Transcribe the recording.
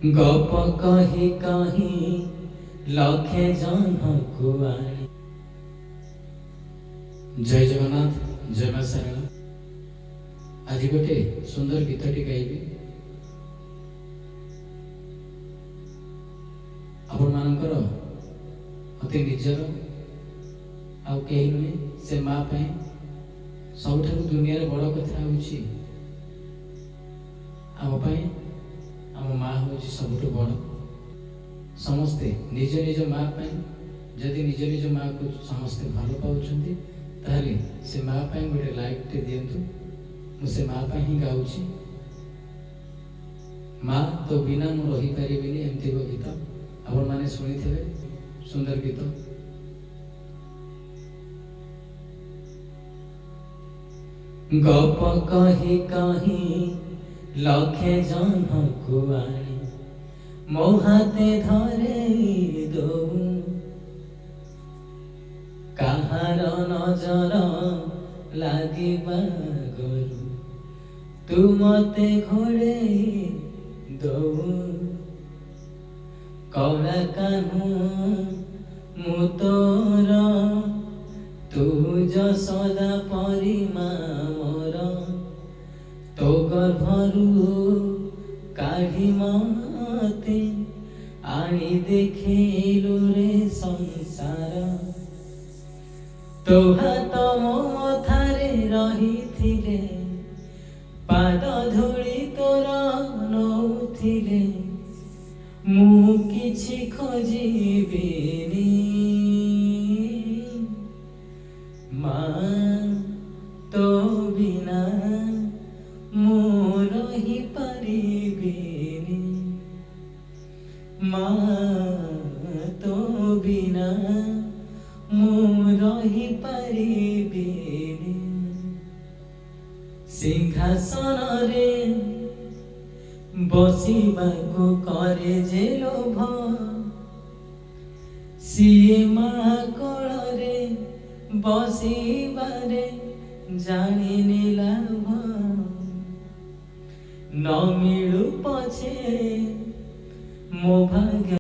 गप कही कही लखे जनकु आनी। जय जगन्नाथ, जय मां शारदा। आज गोटे सुंदर गीतटी गाइबी। आपण मानकर अति निजर आउ कहीं नुहे से माँ पाए सबुठ दुनिया बड़ कथा हूँ आम माँ हूँ सबुठ बड़। समस्ते निज निज माँ पाए जदि निज निज माँ को समस्ते भल पाँच ताहले से माँ पाए गोटे लाइक टे दिंतु। मुझे माँ पाए ही गाँची माँ तो बिना मु रही पारि एमती गीत आपण मैंने शुणी थे सुंदर गीत। गप कही कही लखे जनकु आनी मो हाथे धरे दो कहार नजर लागिबा गरु तू मते घोड़े दो कौड़ा कान्हू मु तोर तू जसोदा परिमा मोर तो गर्भरू काढ़ी मते आनी देखिलु रे संसार तो हाथ मो मथारे रही पाद धूली तोर नौथिले मु किछि खोजिबिनी माँ तो बिना मु रही पारिबिनी माँ तो बिना मु रही पारिबिनी। सिंहासन रे बसिबाको करे जे लोभ सिए माँ कोଳରେ बसिबारे जानिने लाभ न मिलु पछे मो भाग्य।